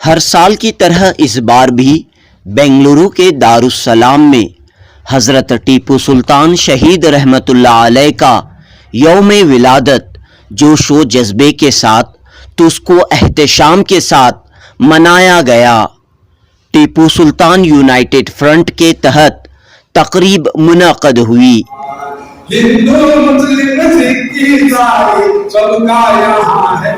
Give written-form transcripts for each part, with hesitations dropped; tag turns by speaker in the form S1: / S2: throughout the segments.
S1: हर साल की तरह इस बार भी बेंगलुरु के दारुस्सलाम में हज़रत टीपू सुल्तान शहीद रहमतुल्लाह अलैह का यौम विलादत जोश व जज्बे के साथ तुस्को एहतशाम के साथ मनाया गया। टीपू सुल्तान यूनाइटेड फ्रंट के तहत तकरीब मुनक़द हुई।
S2: हिंदू मुस्लिम सिख ईसाई सबका यहाँ है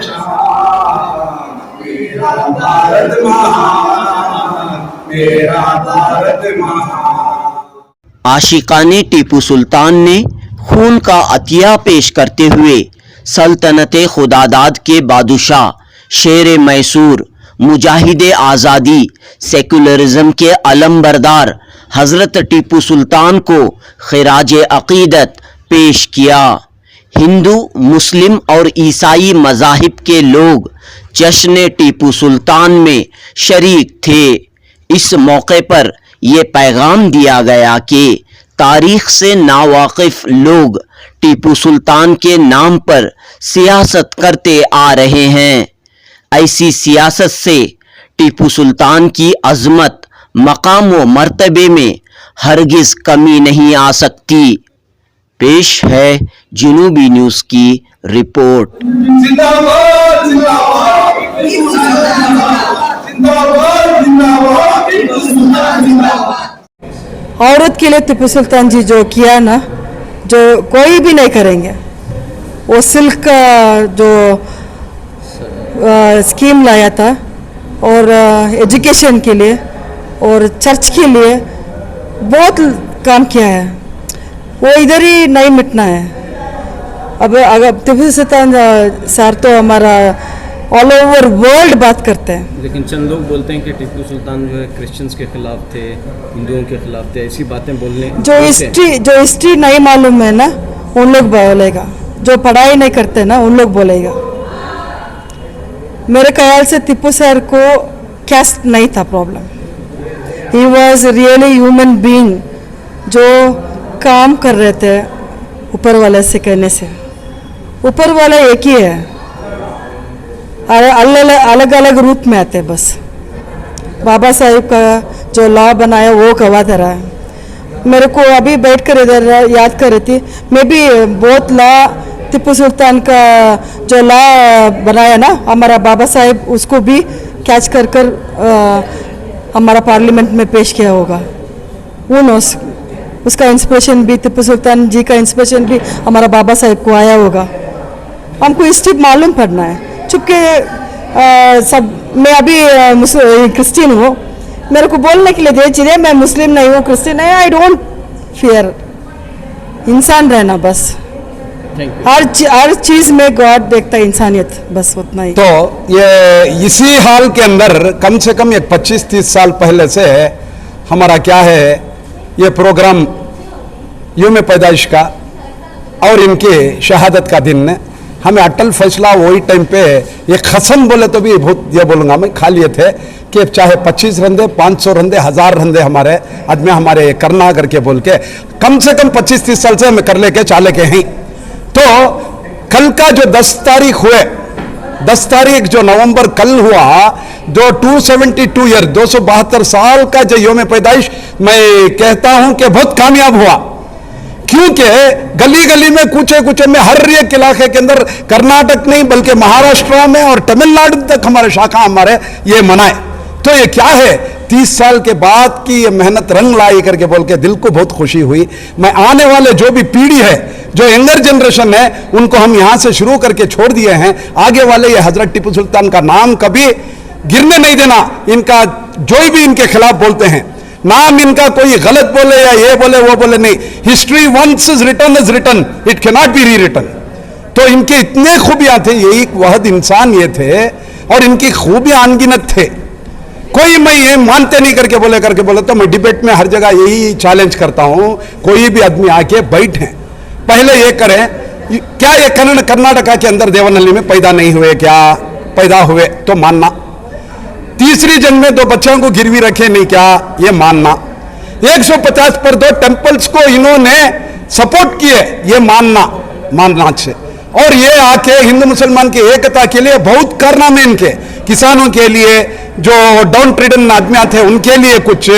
S2: मेरा भारत महान, मेरा भारत महान।
S1: आशिकाने टीपू सुल्तान ने खून का अतिया पेश करते हुए सल्तनते खुदादाद के बादशाह शेर मैसूर मुजाहिद आज़ादी सेकुलरिज्म के अलमबरदार हज़रत टीपू सुल्तान को खिराज अक़ीदत पेश किया। हिंदू, मुस्लिम और ईसाई मज़ाहिब के लोग जश्न टीपू सुल्तान में शरीक थे। इस मौके पर ये पैगाम दिया गया कि तारीख़ से नावाकिफ़ लोग टीपू सुल्तान के नाम पर सियासत करते आ रहे हैं। ऐसी सियासत से टीपू सुल्तान की अज़मत, मकाम व मर्तबे में हरगिज़ कमी नहीं आ सकती। पेश है जुनूबी न्यूज़ की रिपोर्ट।
S2: जिंदाबाद जिंदाबाद जिंदाबाद जिंदाबाद।
S3: औरत के लिए टीपू सुल्तान जी जो किया ना, जो कोई भी नहीं करेंगे। वो सिल्क का जो स्कीम लाया था और एजुकेशन के लिए और चर्च के लिए बहुत काम किया है। वो इधर ही नहीं मिटना है। अब अगर टीपू सुल्तान सर तो हमारा ऑल ओवर वर्ल्ड बात करते हैं।
S4: लेकिन चंद लोग बोलते हैं कि टीपू सुल्तान जो है क्रिश्चियंस के खिलाफ थे, हिंदुओं के खिलाफ थे, ऐसी बातें बोलने
S3: जो हिस्ट्री नहीं मालूम है ना, उन लोग बोलेगा। जो पढ़ाई नहीं करते ना, उन लोग बोलेगा। मेरे ख्याल से टीपू सर को कैस्ट नहीं था problem. He was really human being जो काम कर रहे थे ऊपर वाले से कहने से। ऊपर वाला एक ही है, अलग अलग रूप में आते बस। बाबा साहिब का जो लॉ बनाया वो गवा दे रहा है। मेरे को अभी बैठ कर इधर याद कर रही थी, मैं भी बहुत लॉ टीपू सुल्तान का जो लॉ बनाया ना हमारा बाबा साहिब, उसको भी कैच कर हमारा पार्लियामेंट में पेश किया होगा। वो नोस उसका इंस्पिरेशन भी, टीपू सुल्तान जी का इंस्पिरेशन भी हमारा बाबा साहिब को आया होगा। हमको हिस्ट्री मालूम पड़ना है। चूँकि सब मैं अभी क्रिश्चियन हूँ, मेरे को बोलने के लिए दे चीज़ें, मैं मुस्लिम नहीं हूँ, क्रिश्चियन है। आई डोंट फियर, इंसान रहना बस। हर चीज़ में गॉड देखता है, इंसानियत, बस उतना ही।
S5: तो ये इसी हाल के अंदर कम से कम एक 25-30 साल पहले से हमारा क्या है, ये प्रोग्राम यौम पैदाइश का और इनके शहादत का दिन हमें अटल फैसला वही टाइम पे ये कसम बोले तो भी बहुत ये बोलूँगा मैं, खा लिए थे कि चाहे 25 रंदे, 500 रंदे, 1000 रंदे हमारे आदमी हमारे करना करके बोल के कम से कम 25-30 साल से हमें कर लेके चाले के हैं। तो कल का जो 10 तारीख हुए, 10 तारीख जो नवंबर कल हुआ, जो 272 ईयर 272 साल का जो यौम पैदाइश, मैं कहता हूं कि बहुत कामयाब हुआ। क्योंकि गली गली में, कूचे कूचे में, हर एक इलाके के अंदर, कर्नाटक नहीं बल्कि महाराष्ट्र में और तमिलनाडु तक हमारे शाखा हमारे ये मनाए। तो ये क्या है, 30 साल के बाद की ये मेहनत रंग लाई करके बोल के दिल को बहुत खुशी हुई। मैं आने वाले जो भी पीढ़ी है, जो यंगर जनरेशन है, उनको हम यहाँ से शुरू करके छोड़ दिए हैं। आगे वाले ये हजरत टीपू सुल्तान का नाम कभी गिरने नहीं देना। इनका जो भी इनके खिलाफ बोलते हैं, नाम इनका कोई गलत बोले या ये बोले वो बोले, नहीं। History once is written, it can not be rewritten. तो इनके इतने खूबियां थे, यही वहद इंसान ये थे और इनकी खूबियां अनगिनत थे। कोई मैं ये मानते नहीं करके बोले तो मैं डिबेट में हर जगह यही चैलेंज करता हूं, कोई भी आदमी आके बैठे, पहले ये करें, क्या ये कर्नाटका के अंदर देवनहल्ली में पैदा नहीं हुए, क्या पैदा हुए तो मानना। तीसरी जंग में 2 बच्चों को गिरवी रखे नहीं, क्या ये मानना। 150 पर 2 टेम्पल्स को इन्होंने सपोर्ट किए, ये मानना से। और ये आके हिंदू मुसलमान की एकता के लिए बहुत कारनामे इनके, किसानों के लिए, जो डाउन ट्रेडन आदमियां थे उनके लिए कुछ,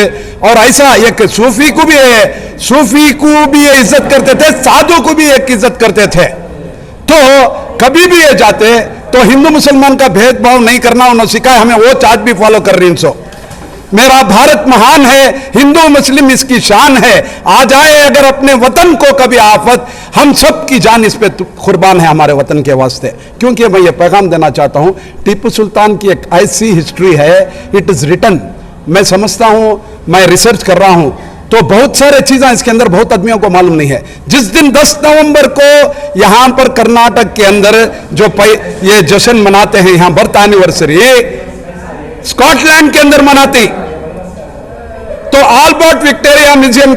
S5: और ऐसा एक सूफी को भी ये इज्जत करते थे, साधु को भी एक इज्जत करते थे। तो कभी भी ये जाते तो हिंदू मुसलमान का भेदभाव नहीं करना उन्होंने सिखाया हमें, वो आज भी फॉलो कर रही हैं। मेरा भारत महान है, हिंदू मुस्लिम इसकी शान है, आ जाए अगर अपने वतन को कभी आफत, हम सब की जान इस पे कुर्बान है हमारे वतन के वास्ते। क्योंकि मैं ये पैगाम देना चाहता हूं, टीपू सुल्तान की एक ऐसी हिस्ट्री है, इट इज रिटन। मैं समझता हूं, मैं रिसर्च कर रहा हूं, तो बहुत सारे चीजें इसके अंदर बहुत आदमियों को मालूम नहीं है। जिस दिन 10 नवंबर को यहां पर कर्नाटक के अंदर जो ये जश्न मनाते हैं, यहां बर्थ एनिवर्सरी स्कॉटलैंड के अंदर मनाते, तो आल्बर्ट विक्टोरिया म्यूजियम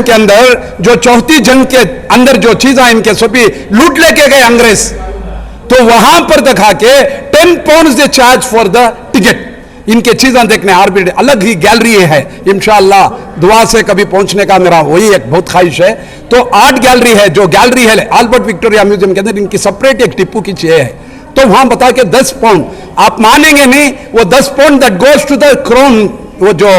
S5: के अंदर जो चौथी जंग के अंदर जो चीजें इनके सभी लूट लेके गए अंग्रेज, तो वहां पर दिखा के 10 pound they charge for the ticket इनके चीजें देखने। आरबीडी अलग ही गैलरी है, इंशाअल्लाह दुआ से कभी पहुंचने का मेरा वही एक बहुत ख्वाहिश है। तो आर्ट गैलरी है, जो गैलरी है आल्बर्ट विक्टोरिया म्यूजियम के अंदर, इनकी सेपरेट एक टिप्पू की चेयर है। तो वहां बता के 10 पाउंड, आप मानेंगे नहीं, वो 10 pound that goes to the crown, वो जो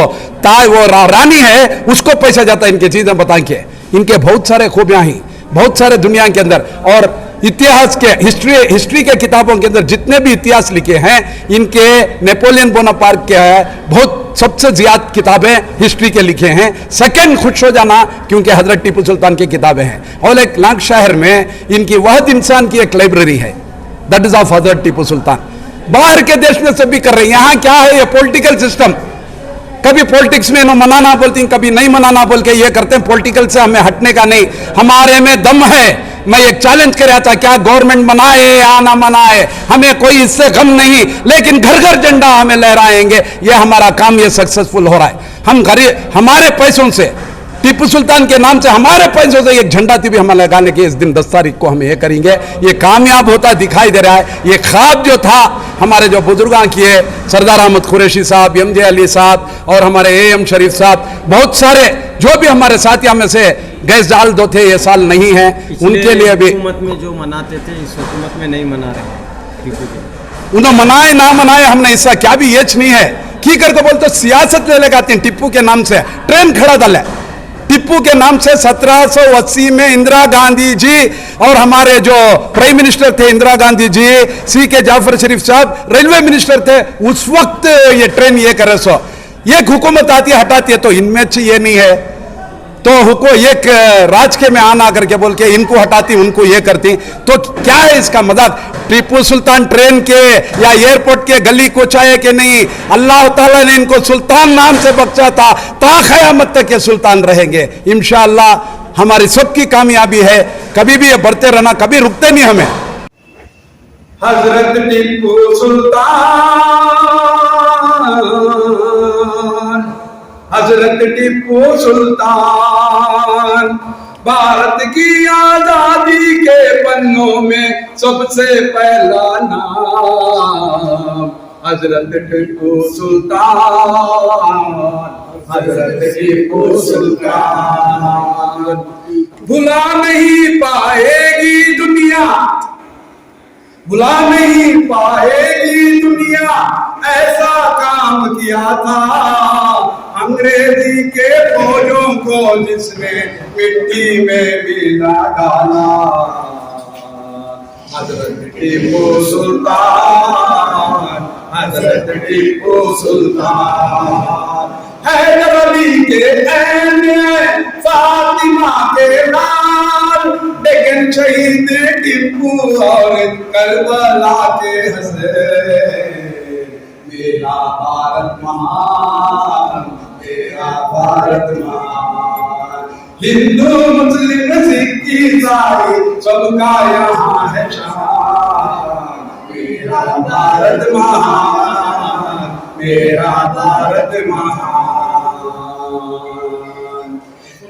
S5: वो रानी है उसको पैसा जाता है इनके चीजें बता के। इनके बहुत सारे खूबियां हैं, बहुत सारे दुनिया के अंदर, और इतिहास के हिस्ट्री के किताबों के अंदर जितने भी इतिहास लिखे हैं, इनके नेपोलियन बोनापार्ट के बहुत सबसे ज्यादा किताबें हिस्ट्री के लिखे हैं। सेकंड खुश हो जाना क्योंकि हजरत टीपू सुल्तान की किताबें हैं। और एक लांकशायर में इनकी वहद इंसान की एक लाइब्रेरी है, दैट इज ऑफ हजरत टीपू सुल्तान। बाहर के देश में सभी कर रहे हैं, यहां क्या है, ये पॉलिटिकल सिस्टम, कभी पॉलिटिक्स में मनाना बोलती, कभी नहीं मनाना बोल के ये करते हैं। पॉलिटिकल से हमें हटने का नहीं, हमारे में दम है। मैं एक चैलेंज कर रहा था, क्या गवर्नमेंट मनाए या ना मनाए, हमें कोई इससे गम नहीं, लेकिन घर घर झंडा हमें लहराएंगे, ये हमारा काम, ये सक्सेसफुल हो रहा है। हम गरीब हमारे पैसों से, टीपू सुल्तान के नाम से हमारे पैसों से एक झंडा भी हम लगाने के इस दिन 10 तारीख को हम ये करेंगे। ये कामयाब होता दिखाई दे रहा है। ये ख्वाब जो था हमारे जो बुजुर्गां किए, सरदार अहमद कुरैशी साहब, एमजे अली साहब और हमारे एएम शरीफ साहब, बहुत सारे जो भी हमारे साथियों में से गैस डाल दो थे, ये साल नहीं है, उनके लिए भी
S4: हुकूमत में जो मनाते थे इस हुकूमत में नहीं मना रहे।
S5: उन्हें मनाए ना मनाए, हमने इसका क्या भी यच नहीं है। की करके बोलते सियासत ले लगाते हैं, टिप्पू के नाम से ट्रेन खड़ा दल है। टिप्पू के नाम से 1780 में इंदिरा गांधी जी और हमारे जो प्राइम मिनिस्टर थे इंदिरा गांधी जी, CK जाफर शरीफ साहब रेलवे मिनिस्टर थे, उस वक्त ये ट्रेन ये करे सो, ये हुकूमत आती है हटाती है, तो इनमें ये नहीं है, तो एक राज के में आना करके बोल के इनको हटाती उनको ये करती, तो क्या है इसका मजाक। टीपू सुल्तान ट्रेन के या एयरपोर्ट के गली कोचाए के नहीं, अल्लाह ताला ने इनको सुल्तान नाम से बख्शा था, ता क़यामत तक ये सुल्तान रहेंगे इंशाअल्लाह। हमारी सबकी कामयाबी है, कभी भी ये बढ़ते रहना, कभी रुकते नहीं हमें।
S2: हजरत टीपू सुल्तान, हजरत टीपू सुल्तान, भारत की आजादी के पन्नों में सबसे पहला नाम, हजरत टीपू सुल्तान, हजरत टीपू सुल्तान। भुला नहीं पाएगी दुनिया, भुला नहीं पाएगी दुनिया, ऐसा काम किया था अंग्रेजी के फौजों को जिसने मिट्टी में मिला डाला। हजरत टीपू सुल्तान, हजरत टीपू सुल्तान, हैदर अली के ऐन फातिमा के लाल, लेकिन शहीद टीपू और करबला के हसैन। मेरा भारत महान, मेरा भारत महान, हिंदू मुस्लिम सिख ईसाई सबका यहाँ है शान। मेरा भारत महान, मेरा भारत महान।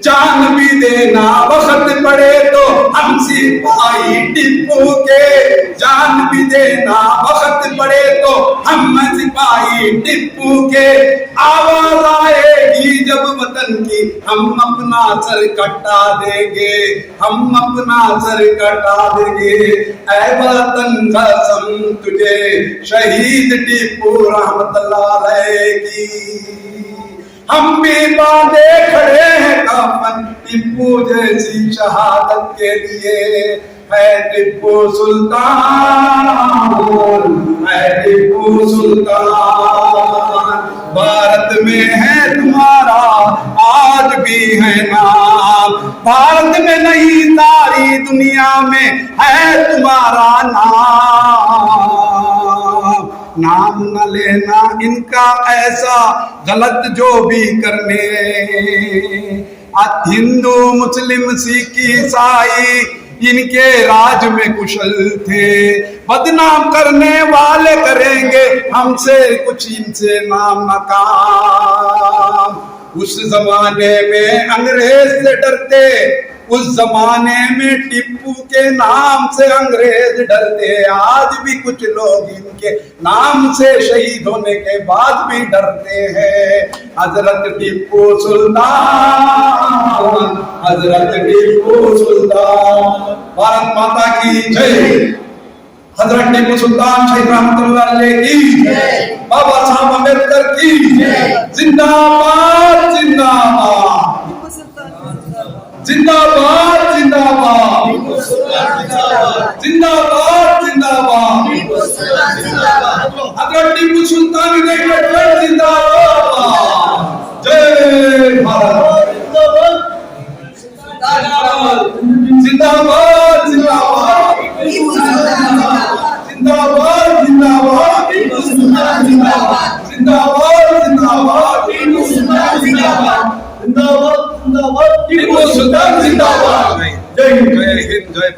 S2: जान भी देना वक्त पड़े तो हम सिपाही टिप्पू टीपू के, जान भी देना वक्त पड़े तो हम सिपाही टीपू के। आवाज आएगी जब वतन की, हम अपना सर कटा देंगे, हम अपना सर कटा देंगे। ऐ वतन कसम तुझे, शहीद टीपू रहमतुल्लाह अलैह की। हम भी बांधे खड़े हैं कफन टीपू जैसी शहादत के लिए। है टीपू सुल्तान, है टीपू सुल्तान, भारत में है तुम्हारा आज भी है नाम। भारत में नहीं सारी दुनिया में है तुम्हारा नाम न लेना इनका ऐसा गलत जो भी करने। हिंदू मुस्लिम सिख ईसाई इनके राज में कुशल थे, बदनाम करने वाले करेंगे हमसे कुछ इनसे नाम नकाम। उस जमाने में अंग्रेज से डरते, उस जमाने में टीपू के नाम से अंग्रेज डरते। आज भी कुछ लोग इनके नाम से शहीद होने के बाद भी डरते हैं। हजरत टीपू सुल्तान, हजरत टीपू सुल्तान, भारत माता की जय। हजरत टीपू सुल्तान शहीद रहमतुल्लाह अलैह की जय। बाबा साहब अम्बेडकर की जय। जिंदाबाद जिंदाबाद जिंदाबाद जिंदाबाद जिंदाबाद जिंदाबाद। हजरत टीपू सुल्तान जिंदाबाद। जय भारत। जिंदाबाद जिंदाबाद जिंदाबाद जिंदाबाद जिंदाबाद जिंदाबाद जिंदाबाद टीपू सुल्तान जिंदाबाद। जय हिंद, जय हिंद, जय